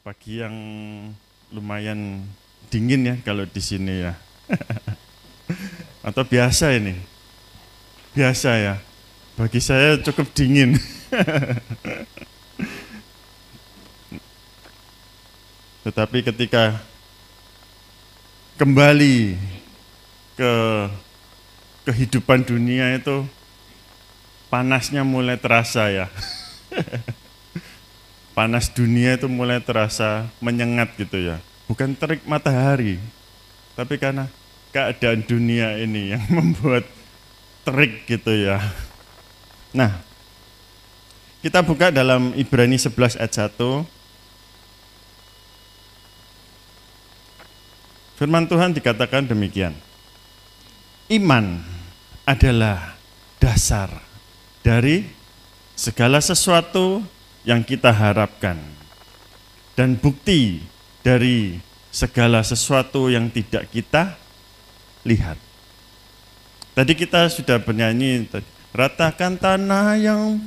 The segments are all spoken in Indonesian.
Pagi yang lumayan dingin ya kalau di sini ya. Atau biasa ini? Biasa ya. Bagi saya cukup dingin. Tetapi ketika kembali ke kehidupan dunia itu panasnya mulai terasa ya. Panas dunia itu mulai terasa menyengat gitu ya. Bukan terik matahari, tapi karena keadaan dunia ini yang membuat terik gitu ya. Nah, kita buka dalam Ibrani 11 ayat 1. Firman Tuhan dikatakan demikian. Iman adalah dasar dari segala sesuatu yang kita harapkan dan bukti dari segala sesuatu yang tidak kita lihat. Tadi kita sudah bernyanyi, ratakan tanah yang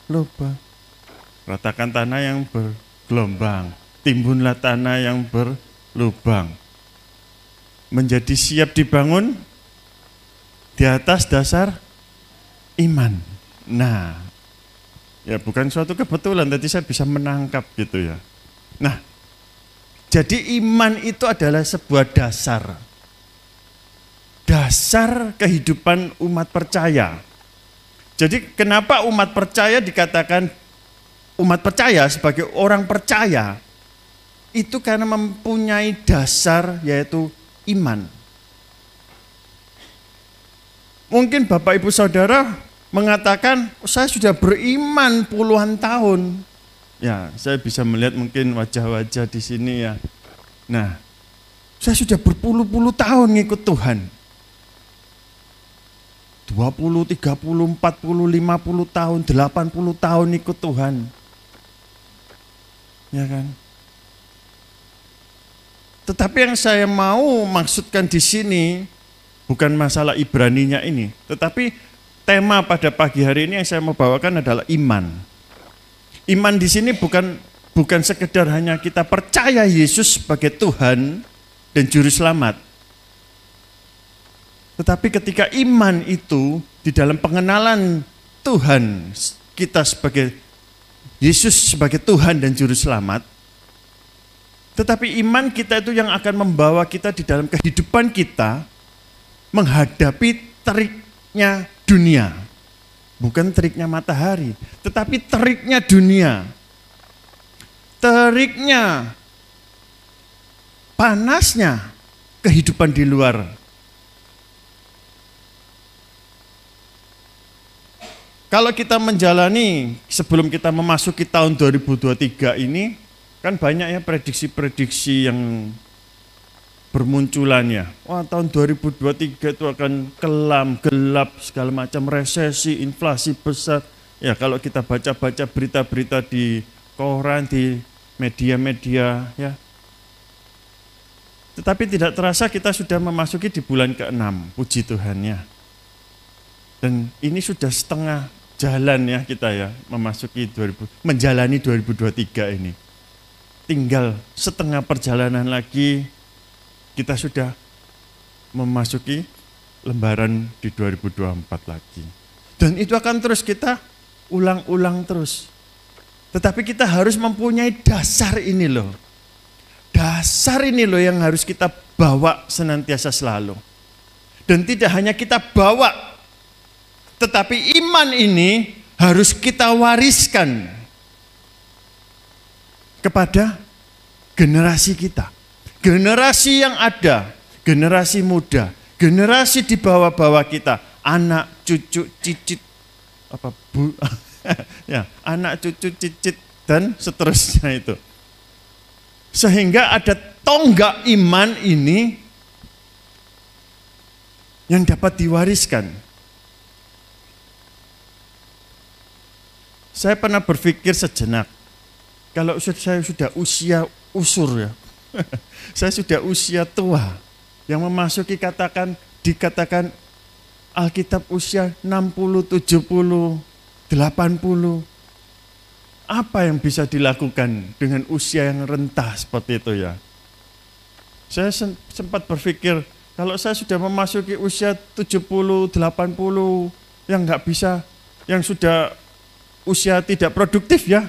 berlubang, ratakan tanah yang bergelombang, timbunlah tanah yang berlubang, menjadi siap dibangun di atas dasar iman. Nah, ya bukan suatu kebetulan, tadi saya bisa menangkap gitu ya. Nah, jadi iman itu adalah sebuah dasar. Dasar kehidupan umat percaya. Jadi kenapa umat percaya dikatakan umat percaya sebagai orang percaya? Itu karena mempunyai dasar yaitu iman. Mungkin Bapak Ibu Saudara mengatakan, saya sudah beriman puluhan tahun. Ya, saya bisa melihat mungkin wajah-wajah di sini ya. Nah, saya sudah berpuluh-puluh tahun ngikut Tuhan. 20, 30, 40, 50 tahun, 80 tahun ikut Tuhan. Ya kan? Tetapi yang saya mau maksudkan di sini bukan masalah Ibraninya ini, tetapi tema pada pagi hari ini yang saya mau bawakan adalah iman. Iman di sini bukan sekedar hanya kita percaya Yesus sebagai Tuhan dan Juru Selamat. Tetapi ketika iman itu di dalam pengenalan Tuhan kita sebagai Yesus sebagai Tuhan dan Juru Selamat, tetapi iman kita itu yang akan membawa kita di dalam kehidupan kita menghadapi teriknya dunia. Bukan teriknya matahari, tetapi teriknya dunia. Teriknya, panasnya kehidupan di luar. Kalau kita menjalani sebelum kita memasuki tahun 2023 ini, kan banyak ya prediksi-prediksi yang bermunculannya. Wah, tahun 2023 itu akan kelam, gelap, segala macam, resesi, inflasi besar. Ya, kalau kita baca-baca berita-berita di koran, di media-media ya. Tetapi tidak terasa kita sudah memasuki di bulan ke-6, puji Tuhan ya. Dan ini sudah setengah jalan ya kita ya, menjalani 2023 ini. Tinggal setengah perjalanan lagi, kita sudah memasuki lembaran di 2024 lagi. Dan itu akan terus kita ulang-ulang terus. Tetapi kita harus mempunyai dasar ini loh. Dasar ini loh yang harus kita bawa senantiasa selalu. Dan tidak hanya kita bawa, tetapi iman ini harus kita wariskan kepada generasi kita. Generasi yang ada, generasi muda, generasi di bawah-bawah kita, anak, cucu, cicit, ya, anak, cucu, cicit, dan seterusnya itu. Sehingga ada tonggak iman ini yang dapat diwariskan. Saya pernah berpikir sejenak, kalau saya sudah usia usur ya, saya sudah usia tua, yang memasuki dikatakan Alkitab usia 60, 70, 80. Apa yang bisa dilakukan dengan usia yang rentah seperti itu ya? Saya sempat berpikir, kalau saya sudah memasuki usia 70, 80, yang nggak bisa, yang sudah usia tidak produktif ya,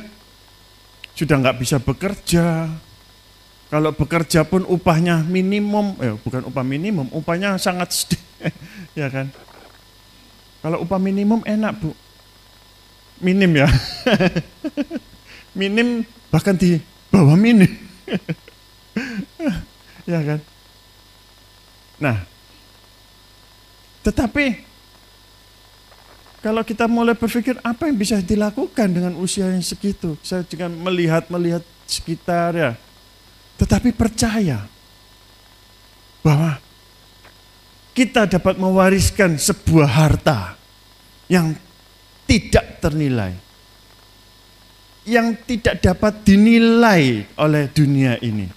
sudah nggak bisa bekerja. Kalau bekerja pun upahnya minimum, bukan upah minimum, upahnya sangat sedikit, ya kan? Kalau upah minimum enak Bu, minim ya, minim bahkan di bawah minim, ya kan? Nah, tetapi kalau kita mulai berpikir apa yang bisa dilakukan dengan usia yang segitu, saya juga melihat sekitar ya, tetapi percaya bahwa kita dapat mewariskan sebuah harta yang tidak ternilai, yang tidak dapat dinilai oleh dunia ini,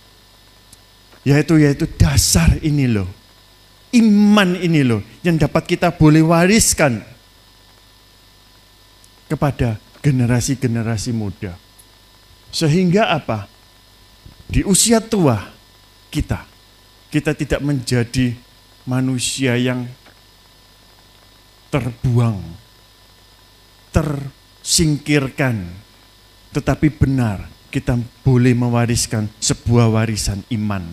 yaitu dasar ini loh, iman ini loh, yang dapat kita boleh wariskan kepada generasi-generasi muda. Sehingga apa? Di usia tua kita tidak menjadi manusia yang terbuang, tersingkirkan, tetapi benar kita boleh mewariskan sebuah warisan iman.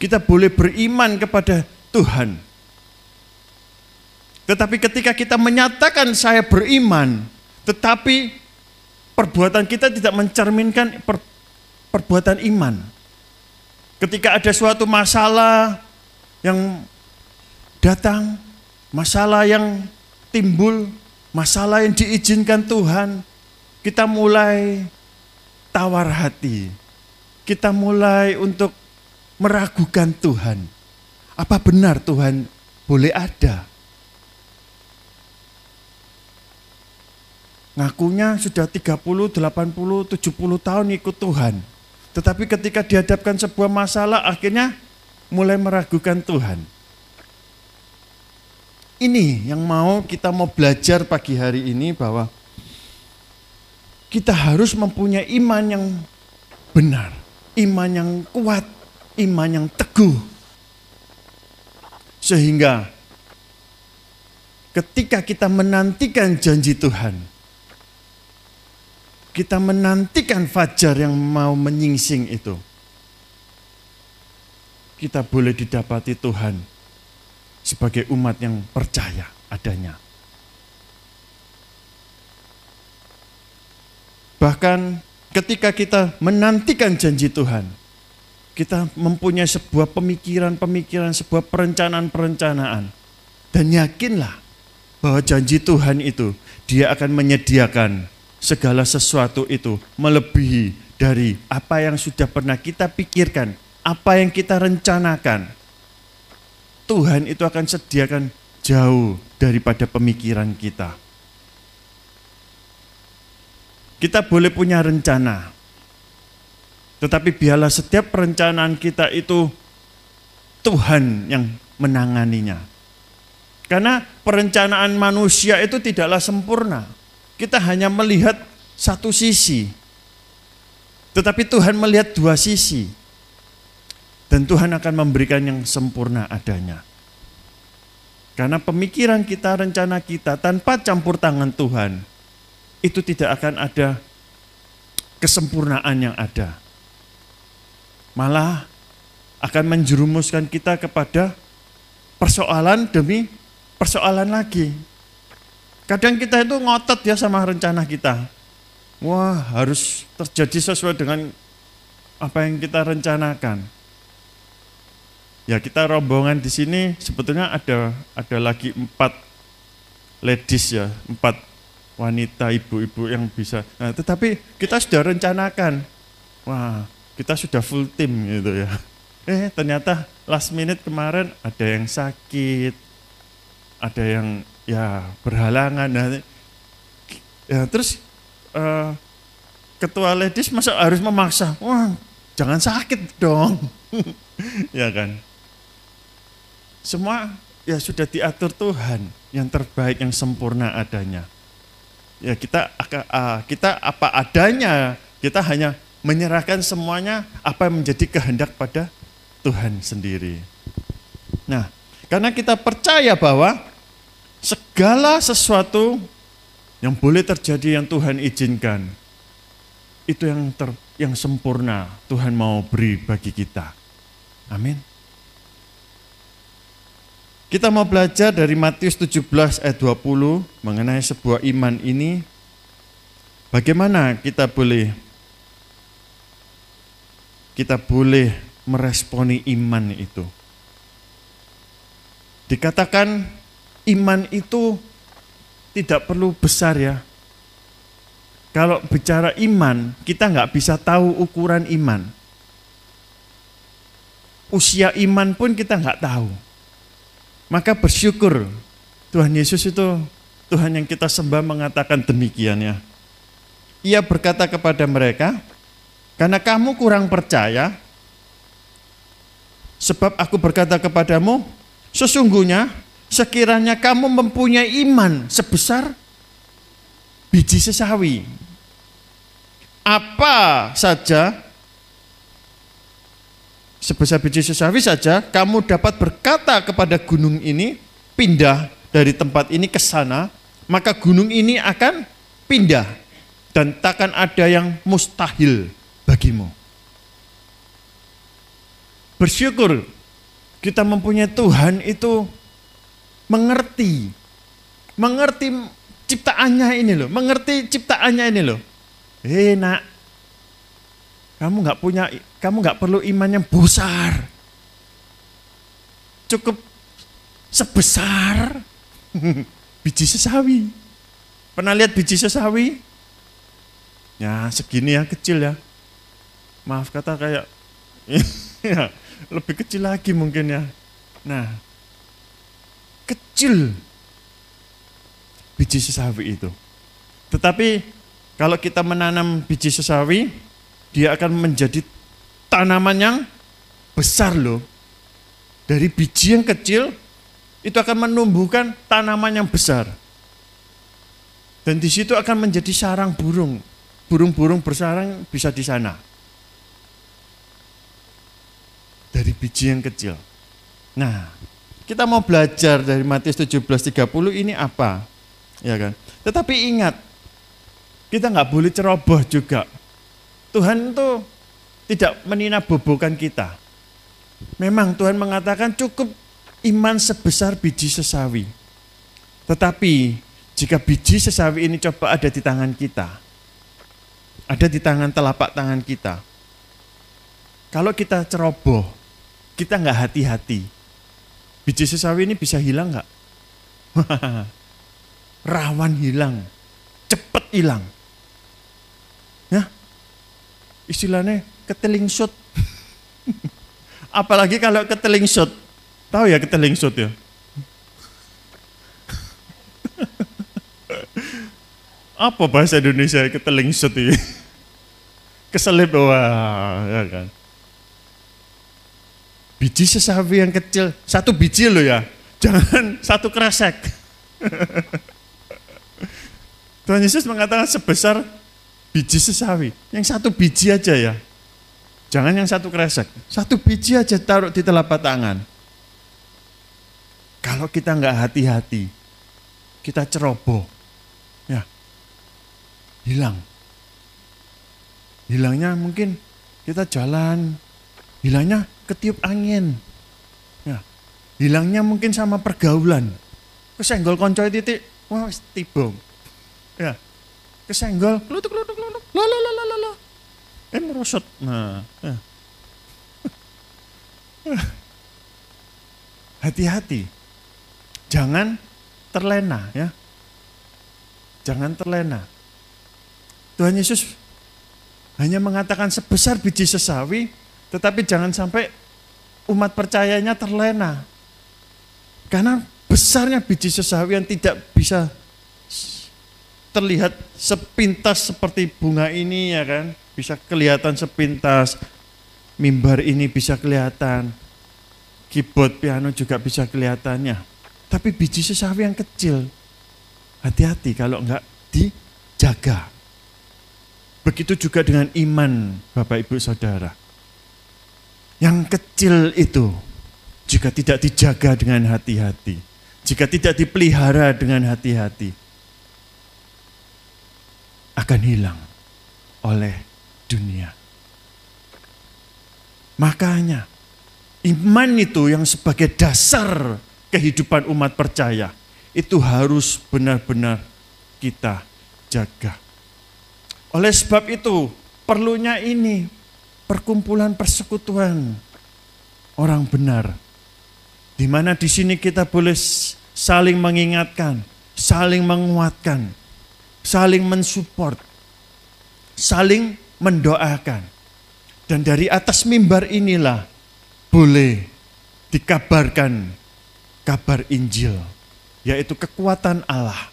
Kita boleh beriman kepada Tuhan. Tetapi ketika kita menyatakan saya beriman, tetapi perbuatan kita tidak mencerminkan perbuatan iman. Ketika ada suatu masalah yang datang, masalah yang timbul, masalah yang diizinkan Tuhan, kita mulai tawar hati. Kita mulai untuk meragukan Tuhan. Apa benar Tuhan boleh ada? Ngakunya sudah 30, 80, 70 tahun ikut Tuhan. Tetapi ketika dihadapkan sebuah masalah, akhirnya mulai meragukan Tuhan. Ini yang kita mau belajar pagi hari ini, bahwa kita harus mempunyai iman yang benar, iman yang kuat, iman yang teguh. Sehingga ketika kita menantikan janji Tuhan, kita menantikan fajar yang mau menyingsing itu, kita boleh didapati Tuhan sebagai umat yang percaya adanya. Bahkan ketika kita menantikan janji Tuhan, kita mempunyai sebuah pemikiran-pemikiran, sebuah perencanaan-perencanaan. Dan yakinlah bahwa janji Tuhan itu, Dia akan menyediakan segala sesuatu itu melebihi dari apa yang sudah pernah kita pikirkan, apa yang kita rencanakan. Tuhan itu akan sediakan jauh daripada pemikiran kita. Kita boleh punya rencana, tetapi biarlah setiap perencanaan kita itu Tuhan yang menanganinya. Karena perencanaan manusia itu tidaklah sempurna. Kita hanya melihat satu sisi, tetapi Tuhan melihat dua sisi. Dan Tuhan akan memberikan yang sempurna adanya. Karena pemikiran kita, rencana kita tanpa campur tangan Tuhan, itu tidak akan ada kesempurnaan yang ada. Malah akan menjerumuskan kita kepada persoalan demi persoalan lagi. Kadang kita itu ngotot ya sama rencana kita. Wah, harus terjadi sesuai dengan apa yang kita rencanakan. Ya, kita rombongan di sini sebetulnya ada lagi 4 ladies ya, 4 wanita, ibu-ibu yang bisa. Nah, tetapi kita sudah rencanakan. Wah, kita sudah full tim gitu ya. Ternyata last minute kemarin ada yang sakit, ada yang ya berhalangan. Nah, ya, terus ketua ladies masa harus memaksa? Wah, jangan sakit dong. Ya kan? Semua ya sudah diatur Tuhan, yang terbaik, yang sempurna adanya. Ya kita apa adanya, kita hanya menyerahkan semuanya apa yang menjadi kehendak pada Tuhan sendiri. Nah, karena kita percaya bahwa segala sesuatu yang boleh terjadi yang Tuhan izinkan, itu yang sempurna Tuhan mau beri bagi kita. Amin. Kita mau belajar dari Matius 17 ayat 20 mengenai sebuah iman ini. Bagaimana kita boleh meresponi iman itu. Dikatakan iman itu tidak perlu besar ya. Kalau bicara iman, kita nggak bisa tahu ukuran iman. Usia iman pun kita nggak tahu. Maka bersyukur Tuhan Yesus itu, Tuhan yang kita sembah mengatakan demikian ya. Ia berkata kepada mereka, karena kamu kurang percaya, sebab aku berkata kepadamu, sesungguhnya sekiranya kamu mempunyai iman sebesar biji sesawi, apa saja, sebesar biji sesawi saja, kamu dapat berkata kepada gunung ini, pindah dari tempat ini ke sana, maka gunung ini akan pindah, dan takkan ada yang mustahil bagimu. Bersyukur kita mempunyai Tuhan itu mengerti ciptaannya ini loh, Nak, kamu nggak perlu iman yang besar, cukup sebesar biji sesawi. Pernah lihat biji sesawi? Ya segini ya, kecil ya. Maaf kata kayak ya, lebih kecil lagi mungkin ya. Nah, kecil biji sesawi itu. Tetapi kalau kita menanam biji sesawi, dia akan menjadi tanaman yang besar loh. Dari biji yang kecil, itu akan menumbuhkan tanaman yang besar. Dan di situ akan menjadi sarang burung. Burung-burung bersarang bisa di sana. Dari biji yang kecil. Nah, kita mau belajar dari Matius 17:30 ini apa? Ya kan? Tetapi ingat, kita nggak boleh ceroboh juga. Tuhan itu tidak meninabobokan kita. Memang Tuhan mengatakan cukup iman sebesar biji sesawi. Tetapi jika biji sesawi ini coba ada di tangan kita, ada di tangan telapak tangan kita, kalau kita ceroboh, kita nggak hati-hati, biji sesawi ini bisa hilang nggak? Rawan hilang, cepet hilang. Ya, istilahnya ketelingsut. Apalagi kalau ketelingsut, tahu ya ketelingsut ya? Apa bahasa Indonesia ketelingsut ini? Keselip, wah, ya kan? Biji sesawi yang kecil, satu biji loh ya, jangan satu kresek. Tuhan Yesus mengatakan sebesar biji sesawi, yang satu biji aja ya. Jangan yang satu kresek, satu biji aja taruh di telapak tangan. Kalau kita nggak hati-hati, kita ceroboh, ya hilang. Hilangnya mungkin kita jalan, hilangnya ketiup angin, ya hilangnya mungkin sama pergaulan. Kesenggol konco titik, wah tibong, ya kesenggol, klutuk, lalalala. Merosot. Nah, hati-hati, jangan terlena ya, jangan terlena. Tuhan Yesus hanya mengatakan sebesar biji sesawi, tetapi jangan sampai umat percayanya terlena, karena besarnya biji sesawi yang tidak bisa terlihat sepintas seperti bunga ini ya kan, bisa kelihatan sepintas, mimbar ini bisa kelihatan, keyboard piano juga bisa kelihatannya. Tapi biji sesawi yang kecil, hati-hati kalau enggak jaga. Begitu juga dengan iman Bapak Ibu Saudara. Yang kecil itu, jika tidak dijaga dengan hati-hati, jika tidak dipelihara dengan hati-hati, akan hilang oleh dunia. Makanya, iman itu yang sebagai dasar kehidupan umat percaya, itu harus benar-benar kita jaga. Oleh sebab itu, perlunya ini perkumpulan persekutuan orang benar. Di mana di sini kita boleh saling mengingatkan, saling menguatkan, saling mensupport, saling mendoakan. Dan dari atas mimbar inilah boleh dikabarkan kabar Injil, yaitu kekuatan Allah.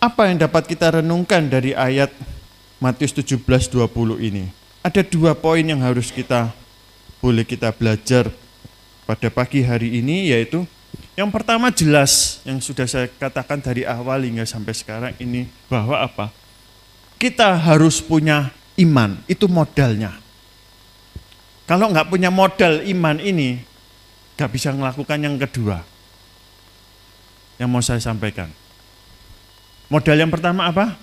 Apa yang dapat kita renungkan dari ayat Matius 17:20 ini? Ada 2 poin yang harus boleh kita belajar pada pagi hari ini, yaitu yang pertama jelas yang sudah saya katakan dari awal hingga sampai sekarang ini, bahwa apa? Kita harus punya iman, itu modalnya. Kalau nggak punya modal iman ini, nggak bisa melakukan yang kedua yang mau saya sampaikan. Modal yang pertama apa?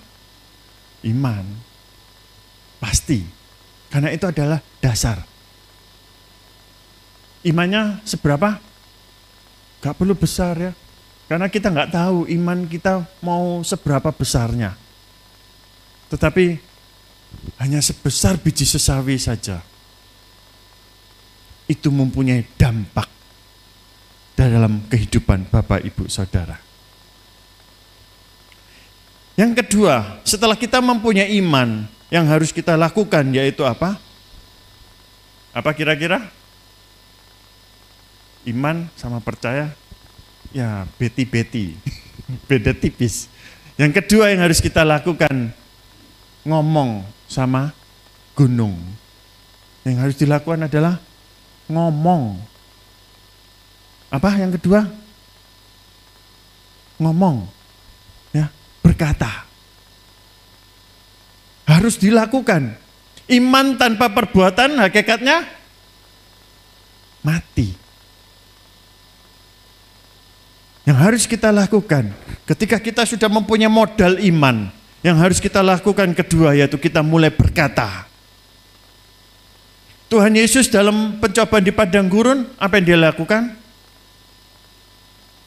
Iman. Pasti. Karena itu adalah dasar. Imannya seberapa? Gak perlu besar ya. Karena kita gak tahu iman kita mau seberapa besarnya. Tetapi hanya sebesar biji sesawi saja. Itu mempunyai dampak dalam kehidupan Bapak, Ibu, Saudara. Yang kedua, setelah kita mempunyai iman, yang harus kita lakukan yaitu apa? Apa kira-kira? Iman sama percaya, ya beti-beti, beda tipis. Yang kedua yang harus kita lakukan, ngomong sama gunung. Yang harus dilakukan adalah ngomong. Apa yang kedua? Ngomong. Berkata. Harus dilakukan. Iman tanpa perbuatan hakikatnya mati. Yang harus kita lakukan ketika kita sudah mempunyai modal iman, yang harus kita lakukan kedua yaitu kita mulai berkata. Tuhan Yesus dalam pencobaan di padang gurun, apa yang dia lakukan?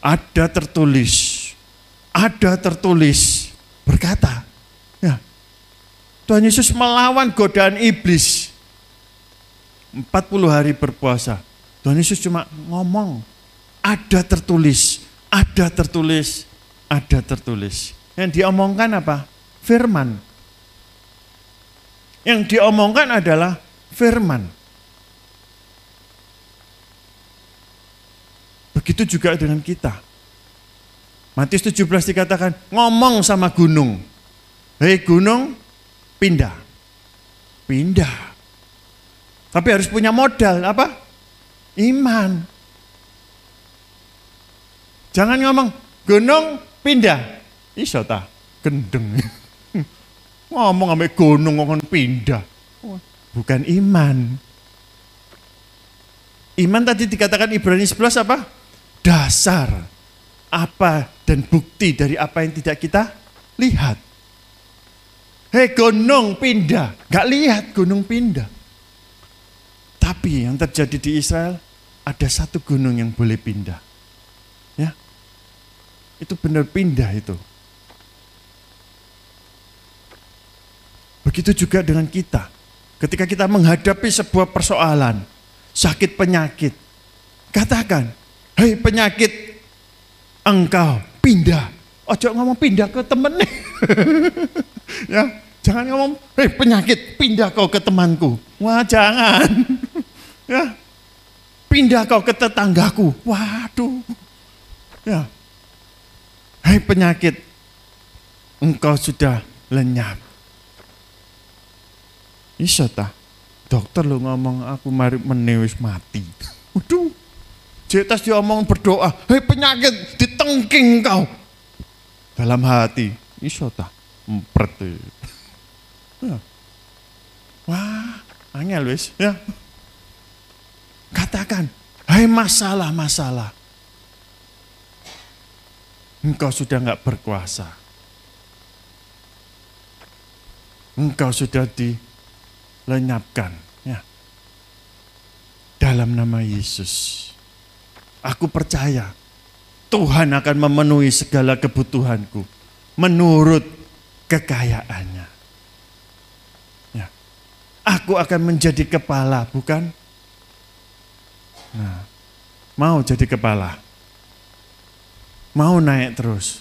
Ada tertulis berkata, ya, Tuhan Yesus melawan godaan iblis 40 hari berpuasa. Tuhan Yesus cuma ngomong, ada tertulis. Yang diomongkan apa? Firman. Yang diomongkan adalah firman. Begitu juga dengan kita. Matius 17 dikatakan, ngomong sama gunung. Hei gunung, pindah. Pindah. Tapi harus punya modal, apa? Iman. Jangan ngomong, gunung, pindah. Iso ta, gendeng. Ngomong sama gunung, ngomong pindah. Bukan iman. Iman tadi dikatakan Ibrani 11 apa? Dasar. Apa dan bukti dari apa yang tidak kita lihat. Hei gunung pindah, gak lihat gunung pindah. Tapi yang terjadi di Israel, ada satu gunung yang boleh pindah. Ya, itu benar pindah itu. Begitu juga dengan kita. Ketika kita menghadapi sebuah persoalan, sakit penyakit, katakan, hei penyakit, engkau pindah. Ojo ngomong pindah ke temen. Ya, jangan ngomong, hei penyakit, pindah kau ke temanku. Wah, jangan. Ya. Pindah kau ke tetanggaku. Waduh. Ya. Hei penyakit, engkau sudah lenyap. Iso ta? Dokter lu ngomong aku menewis mati. Waduh. Jetas dia omong berdoa, hei penyakit, tengking kau. Dalam hati, iso ta empret. Ya. Wah, angel wis ya. Katakan, hai masalah-masalah. Engkau sudah enggak berkuasa. Engkau sudah dilenyapkan. Ya. Dalam nama Yesus. Aku percaya Tuhan akan memenuhi segala kebutuhanku menurut kekayaannya. Ya. Aku akan menjadi kepala, bukan? Nah, mau jadi kepala, mau naik terus.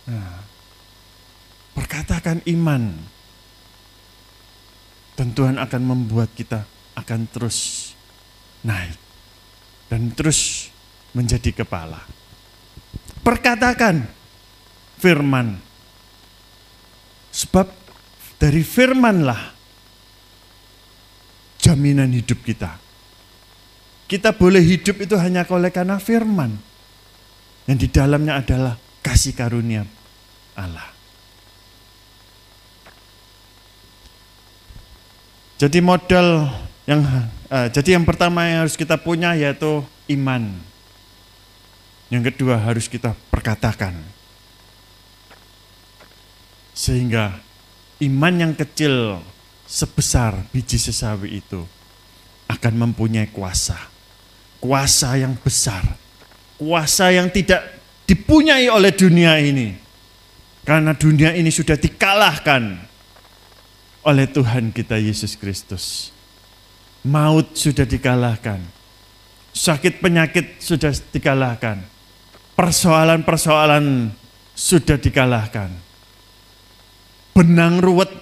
Nah, perkatakan iman, dan Tuhan akan membuat kita akan terus naik dan terus menjadi kepala. Perkatakan firman, sebab dari firmanlah jaminan hidup kita. Kita boleh hidup itu hanya oleh karena firman. Yang di dalamnya adalah kasih karunia Allah. Jadi yang pertama yang harus kita punya yaitu iman. Yang kedua harus kita perkatakan. Sehingga iman yang kecil sebesar biji sesawi itu akan mempunyai kuasa. Kuasa yang besar, kuasa yang tidak dipunyai oleh dunia ini. Karena dunia ini sudah dikalahkan oleh Tuhan kita Yesus Kristus. Maut sudah dikalahkan. Sakit penyakit sudah dikalahkan. Persoalan-persoalan sudah dikalahkan. Benang ruwet.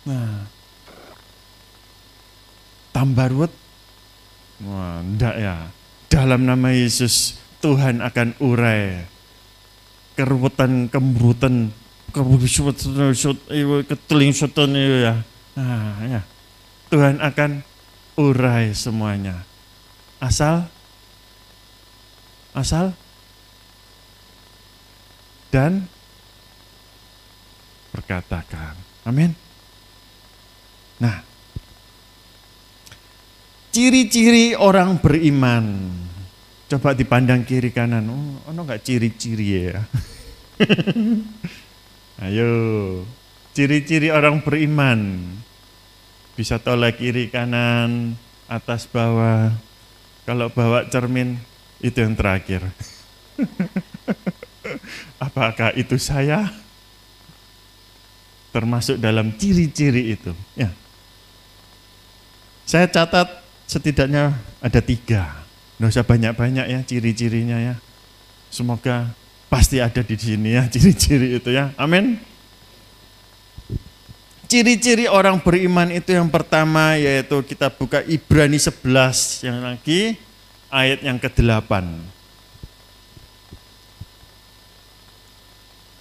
Nah, tambah ruwet. Wah, enggak ya. Dalam nama Yesus, Tuhan akan urai keruwetan, kemburutan, ketelingsutan itu ya. Nah, ya. Tuhan akan urai semuanya. Asal dan perkatakan. Amin. Nah, ciri-ciri orang beriman. Coba dipandang kiri kanan. Oh, ono enggak ciri-ciri ya? Ayo, ciri-ciri orang beriman. Bisa tolak kiri kanan, atas bawah. Kalau bawa cermin, itu yang terakhir. Apakah itu saya? Termasuk dalam ciri-ciri itu. Ya. Saya catat setidaknya ada 3. Nggak usah banyak-banyak ya ciri-cirinya ya. Semoga pasti ada di sini ya ciri-ciri itu ya. Amin. Ciri-ciri orang beriman itu yang pertama yaitu kita buka Ibrani 11 yang lagi ayat yang ke-8.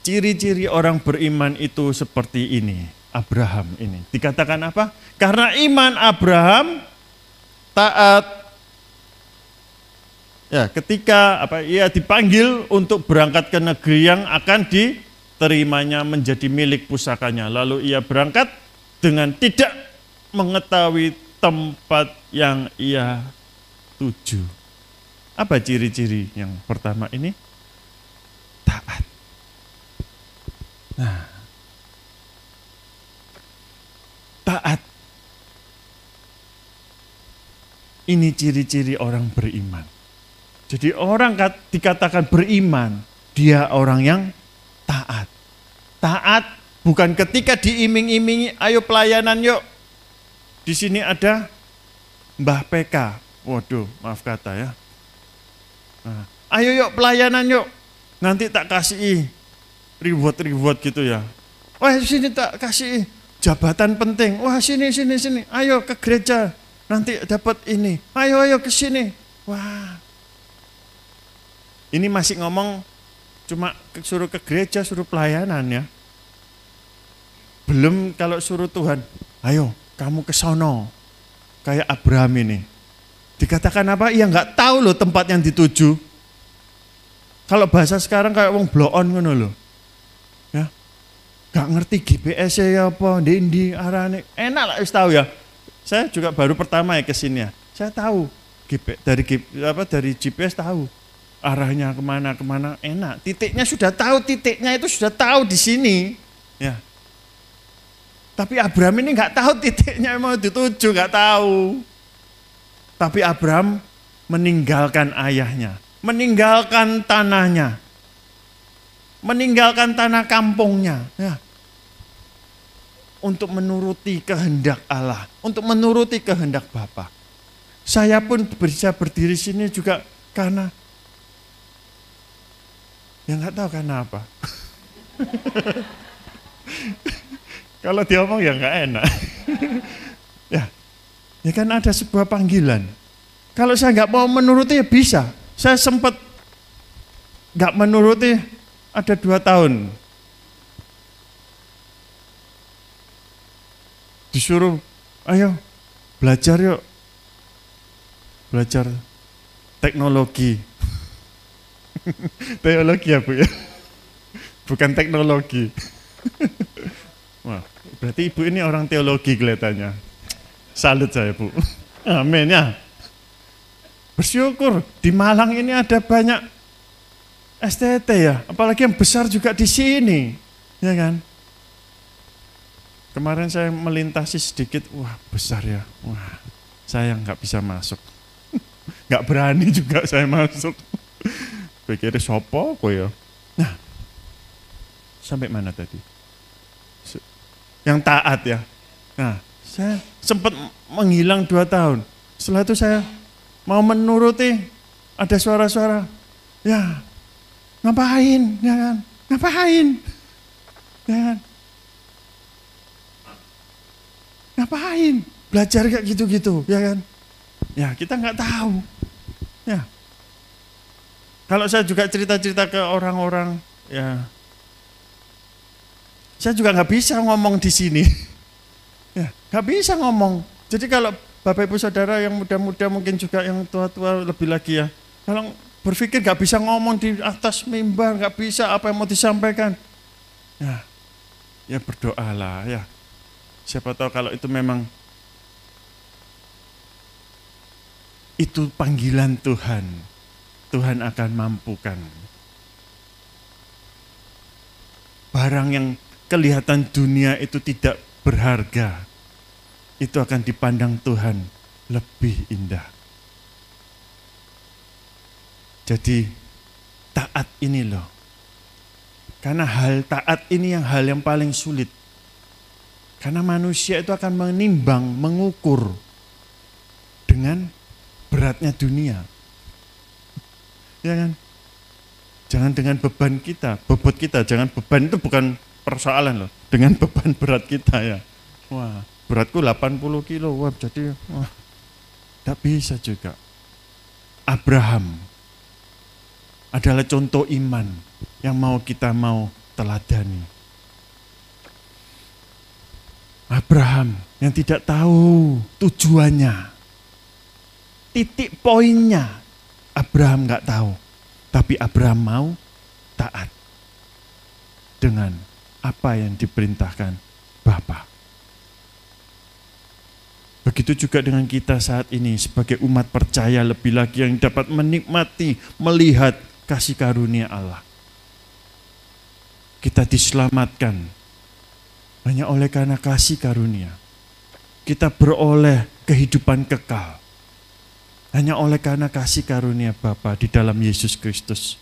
Ciri-ciri orang beriman itu seperti ini. Abraham ini. Dikatakan apa? Karena iman Abraham taat. Ya, ketika ia dipanggil untuk berangkat ke negeri yang akan diterimanya menjadi milik pusakanya. Lalu ia berangkat dengan tidak mengetahui tempat yang ia tuju. Apa ciri-ciri yang pertama ini? Taat. Nah, taat. Ini ciri-ciri orang beriman. Jadi orang dikatakan beriman, dia orang yang taat. Taat bukan ketika diiming-imingi, ayo pelayanan yuk. Di sini ada Mbah PK. Waduh, maaf kata ya. Nah, ayo yuk pelayanan yuk. Nanti tak kasih reward gitu ya. Wah, sini tak kasih jabatan penting. Wah, sini. Ayo ke gereja. Nanti dapat ini. Ayo ke sini. Wah. Ini masih ngomong cuma suruh ke gereja, suruh pelayanan ya. Belum kalau suruh Tuhan, ayo kamu ke sono. Kayak Abraham ini. Dikatakan apa? Ia enggak tahu loh tempat yang dituju. Kalau bahasa sekarang kayak wong bloon ngono lho. Ya. Gak ngerti GPS ya apa, ndi arane. Enak lah wis tahu ya. Saya juga baru pertama ya ke sini ya. Saya tahu dari GPS tahu arahnya kemana enak. Titiknya sudah tahu, titiknya itu sudah tahu di sini. Ya. Tapi Abraham ini nggak tahu titiknya mau dituju, nggak tahu. Tapi Abraham meninggalkan ayahnya, meninggalkan tanahnya, meninggalkan tanah kampungnya, ya, untuk menuruti kehendak Allah, untuk menuruti kehendak Bapa. Saya pun bisa berdiri sini juga karena, ya nggak tahu karena apa. Kalau diomong ya nggak enak. Ya kan ada sebuah panggilan. Kalau saya nggak mau menuruti ya bisa. Saya sempat nggak menuruti ada 2 tahun. Disuruh, ayo belajar yuk. Belajar teknologi. Teologi ya Bu ya. Bukan teknologi. Wah, berarti Ibu ini orang teologi kelihatannya. Salut saya Bu. Amin ya. Bersyukur di Malang ini ada banyak STT ya, apalagi yang besar juga di sini, ya kan? Kemarin saya melintasi sedikit, wah besar ya, wah saya nggak bisa masuk, nggak berani juga saya masuk. Pikirnya sopo kok ya. Nah, sampai mana tadi? Yang taat ya. Nah, saya sempat menghilang 2 tahun. Setelah itu saya mau menuruti, ada suara-suara, ya ngapain, ya kan? Ngapain, ya kan? Ngapain? Belajar kayak gitu-gitu, ya kan? Ya kita nggak tahu. Ya. Kalau saya juga cerita-cerita ke orang-orang, ya saya juga nggak bisa ngomong di sini. Ya, nggak bisa ngomong. Jadi kalau Bapak Ibu Saudara yang muda-muda mungkin juga yang tua-tua lebih lagi ya, kalau berpikir nggak bisa ngomong di atas mimbar, nggak bisa apa yang mau disampaikan, ya berdoalah ya. Siapa tahu kalau itu memang itu panggilan Tuhan, Tuhan akan mampukan. Barang yang kelihatan dunia itu tidak berharga, itu akan dipandang Tuhan lebih indah. Jadi taat ini loh. Karena hal taat ini hal yang paling sulit. Karena manusia itu akan menimbang, mengukur dengan beratnya dunia. Ya kan? Jangan dengan beban kita, bobot kita, jangan beban itu bukan persoalan loh. Dengan beban berat kita ya. Wah, beratku 80 kilo, wah jadi tidak bisa juga. Abraham adalah contoh iman yang kita mau teladani. Abraham yang tidak tahu tujuannya, titik poinnya, Abraham nggak tahu. Tapi Abraham mau taat dengan apa yang diperintahkan Bapa. Begitu juga dengan kita saat ini sebagai umat percaya lebih lagi yang dapat menikmati, melihat kasih karunia Allah. Kita diselamatkan hanya oleh karena kasih karunia. Kita beroleh kehidupan kekal hanya oleh karena kasih karunia Bapa di dalam Yesus Kristus.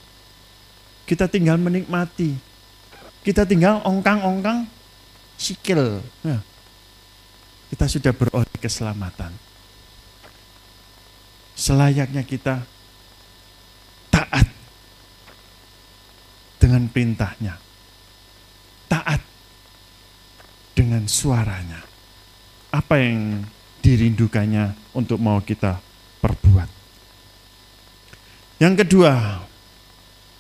Kita tinggal menikmati. Kita tinggal ongkang-ongkang sikil. Nah, kita sudah beroleh keselamatan. Selayaknya kita taat dengan perintahnya. Taat dengan suaranya. Apa yang dirindukannya untuk mau kita perbuat. Yang kedua,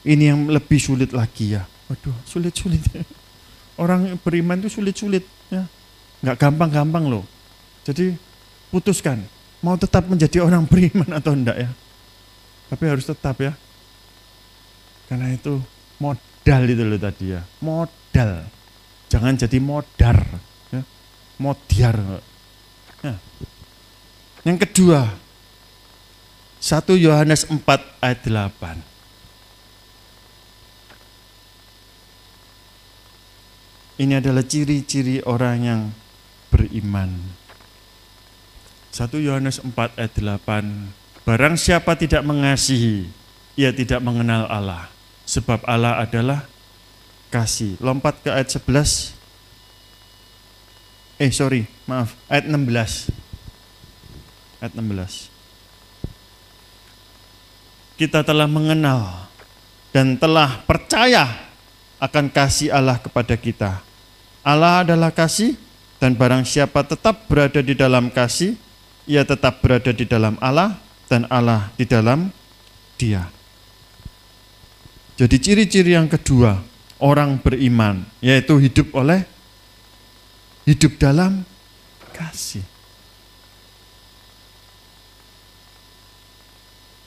ini yang lebih sulit lagi ya. Waduh, sulit-sulit. Orang beriman itu sulit-sulit ya. Nggak gampang-gampang loh. Jadi putuskan, mau tetap menjadi orang beriman atau enggak ya. Tapi harus tetap ya. Karena itu modal itu loh tadi ya, modal. Jangan jadi modar, ya. Modiar. Ya. Yang kedua, 1 Yohanes 4 ayat 8. Ini adalah ciri-ciri orang yang beriman. 1 Yohanes 4 ayat 8. Barang siapa tidak mengasihi, ia tidak mengenal Allah. Sebab Allah adalah kasih. Lompat ke ayat 11. Ayat 16. Ayat 16. Kita telah mengenal dan telah percaya akan kasih Allah kepada kita. Allah adalah kasih, dan barang siapa tetap berada di dalam kasih, ia tetap berada di dalam Allah, dan Allah di dalam dia. Jadi ciri-ciri yang kedua, orang beriman, yaitu hidup dalam kasih.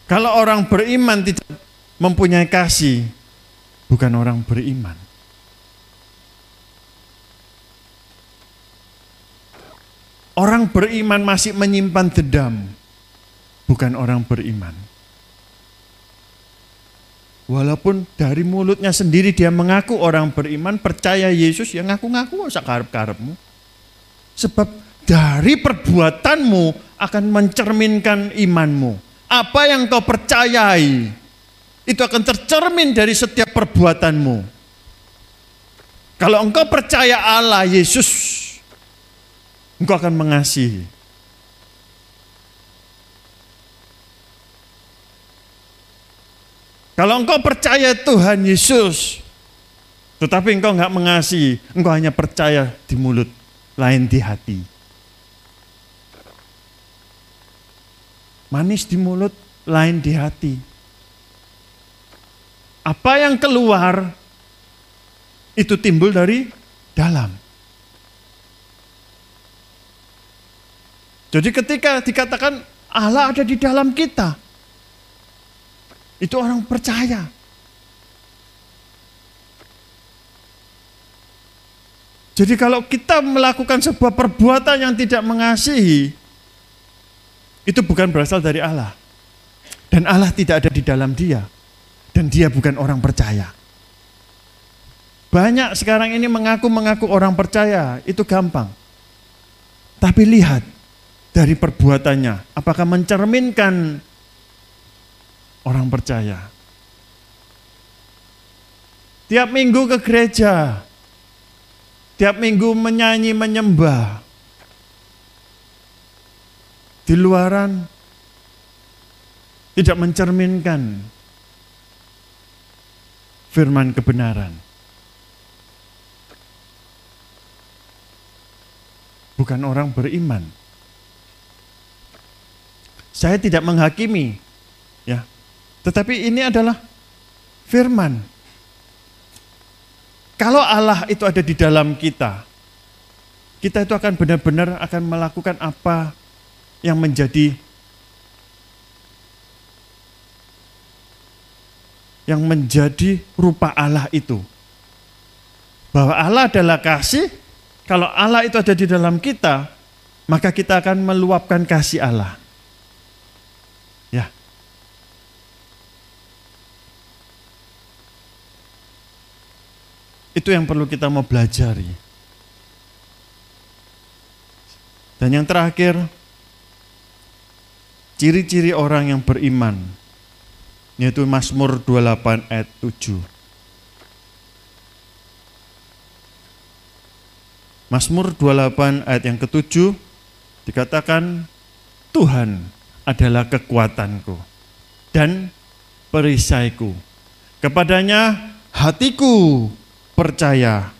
Kalau orang beriman tidak mempunyai kasih, bukan orang beriman. Orang beriman masih menyimpan dendam, bukan orang beriman. Walaupun dari mulutnya sendiri dia mengaku orang beriman, percaya Yesus, ya ngaku-ngaku usah karep-karepmu. Sebab dari perbuatanmu akan mencerminkan imanmu. Apa yang kau percayai, itu akan tercermin dari setiap perbuatanmu. Kalau engkau percaya Allah, Yesus, engkau akan mengasihi. Kalau engkau percaya Tuhan Yesus, tetapi engkau enggak mengasihi, engkau hanya percaya di mulut, lain di hati. Manis di mulut, lain di hati. Apa yang keluar, itu timbul dari dalam. Jadi ketika dikatakan Allah ada di dalam kita, itu orang percaya. Jadi kalau kita melakukan sebuah perbuatan yang tidak mengasihi, itu bukan berasal dari Allah. Dan Allah tidak ada di dalam dia. Dan dia bukan orang percaya. Banyak sekarang ini mengaku orang percaya, itu gampang. Tapi lihat dari perbuatannya, apakah mencerminkan orang percaya. Tiap minggu ke gereja, tiap minggu menyanyi, menyembah. Di luaran tidak mencerminkan firman kebenaran. Bukan orang beriman. Saya tidak menghakimi, ya. Tetapi ini adalah firman. Kalau Allah itu ada di dalam kita, kita itu akan benar-benar akan melakukan apa yang menjadi rupa Allah itu. Bahwa Allah adalah kasih, kalau Allah itu ada di dalam kita, maka kita akan meluapkan kasih Allah. Ya. Itu yang perlu kita mau pelajari. Dan yang terakhir, ciri-ciri orang yang beriman, yaitu Mazmur 28 ayat 7. Mazmur 28 ayat yang ke-7 dikatakan, Tuhan adalah kekuatanku dan perisaiku. Kepadanya hatiku percaya.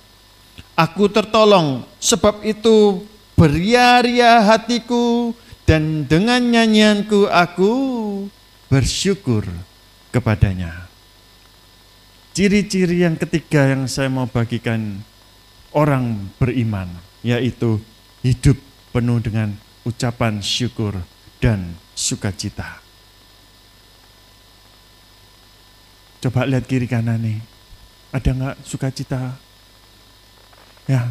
Aku tertolong, sebab itu beria-ria hatiku, dan dengan nyanyianku aku bersyukur kepadanya. Ciri-ciri yang ketiga yang saya mau bagikan orang beriman, yaitu hidup penuh dengan ucapan syukur dan sukacita. Coba lihat kiri kanan nih. Ada nggak sukacita? Ya.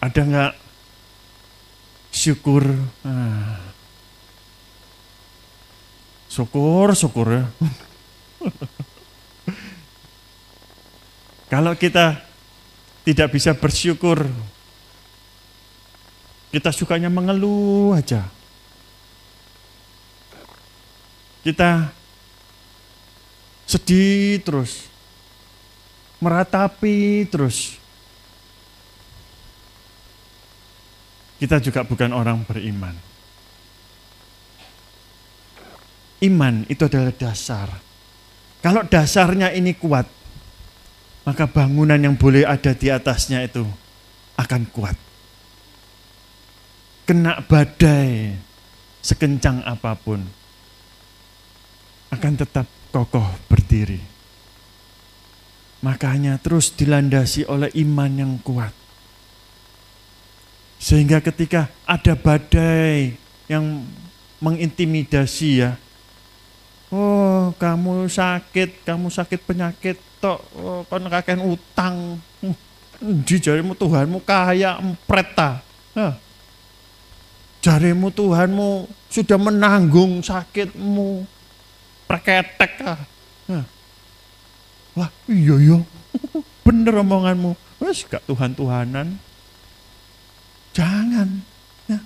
Ada nggak syukur? Syukur ya. Kalau kita tidak bisa bersyukur, kita sukanya mengeluh aja. Kita sedih terus, meratapi terus. Kita juga bukan orang beriman. Iman itu adalah dasar. Kalau dasarnya ini kuat, maka bangunan yang boleh ada di atasnya itu akan kuat. Kena badai sekencang apapun, akan tetap kokoh berdiri. Makanya terus dilandasi oleh iman yang kuat. Sehingga ketika ada badai yang mengintimidasi ya, oh kamu sakit penyakit tok, oh, kon kakek utang, jarimu Tuhanmu kaya empret ta. Jarimu Tuhanmu sudah menanggung sakitmu, preketek ah. Wah iya bener omonganmu, wes gak Tuhan-Tuhanan. Jangan ya.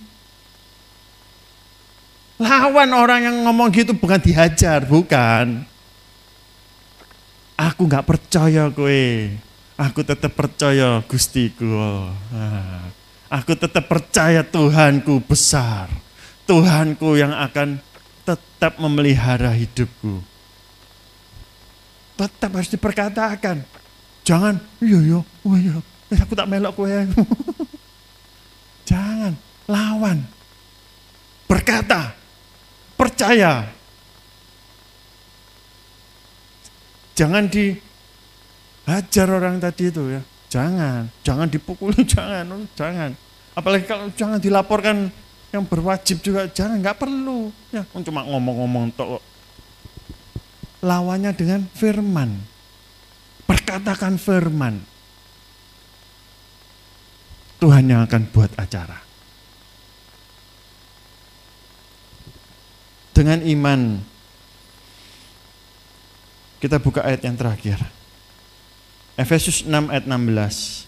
Lawan orang yang ngomong gitu, bukan dihajar, bukan. Aku gak percaya kowe, aku tetap percaya Gustiku. Aku tetap percaya Tuhanku besar, Tuhanku yang akan tetap memelihara hidupku. Tetap harus diperkatakan. Jangan, iya, aku tak melok kowe. Jangan, lawan. Berkata, percaya. Jangan dihajar orang tadi itu ya. Jangan dipukuli, jangan. Apalagi kalau jangan dilaporkan yang berwajib juga, jangan, nggak perlu. Ya, cuma ngomong-ngomong tok. Lawannya dengan firman. Perkatakan firman. Tuhan yang akan buat acara. Dengan iman, kita buka ayat yang terakhir. Efesus 6 ayat 16.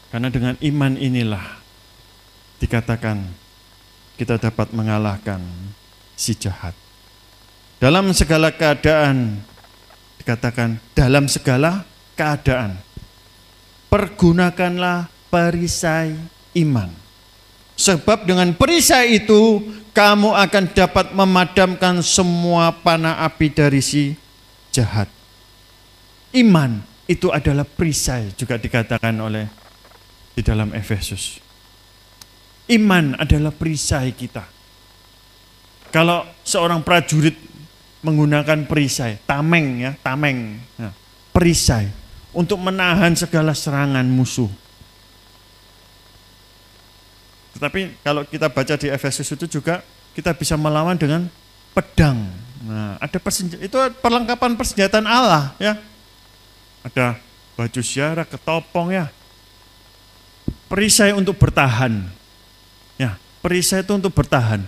Karena dengan iman inilah dikatakan kita dapat mengalahkan si jahat. Dalam segala keadaan, dikatakan dalam segala keadaan, pergunakanlah perisai iman. Sebab dengan perisai itu kamu akan dapat memadamkan semua panah api dari si jahat. Iman itu adalah perisai, juga dikatakan oleh di dalam Efesus. Iman adalah perisai kita. Kalau seorang prajurit menggunakan perisai, tameng, perisai untuk menahan segala serangan musuh. Tetapi kalau kita baca di Efesus itu juga kita bisa melawan dengan pedang. Nah, ada itu perlengkapan persenjataan Allah ya. Ada baju syara, ketopong ya. Perisai untuk bertahan. Ya, perisai itu untuk bertahan.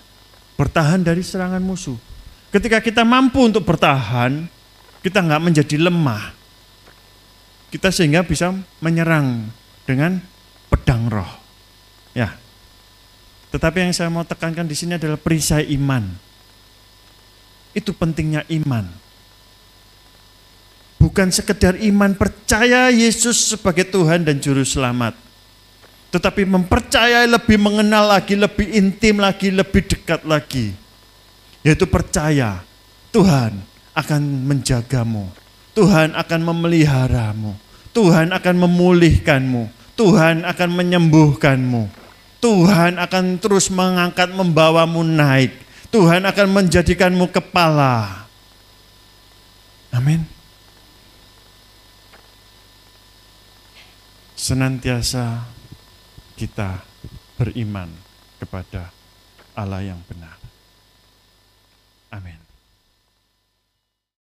Bertahan dari serangan musuh. Ketika kita mampu untuk bertahan, kita nggak menjadi lemah. Kita sehingga bisa menyerang dengan pedang roh. Ya. Tetapi yang saya mau tekankan di sini adalah perisai iman. Itu pentingnya iman. Bukan sekedar iman percaya Yesus sebagai Tuhan dan Juru Selamat. Tetapi mempercayai, lebih mengenal lagi, lebih intim lagi, lebih dekat lagi. Yaitu percaya Tuhan akan menjagamu. Tuhan akan memeliharamu. Tuhan akan memulihkanmu. Tuhan akan menyembuhkanmu. Tuhan akan terus mengangkat, membawamu naik. Tuhan akan menjadikanmu kepala. Amin. Senantiasa kita beriman kepada Allah yang benar. Amin.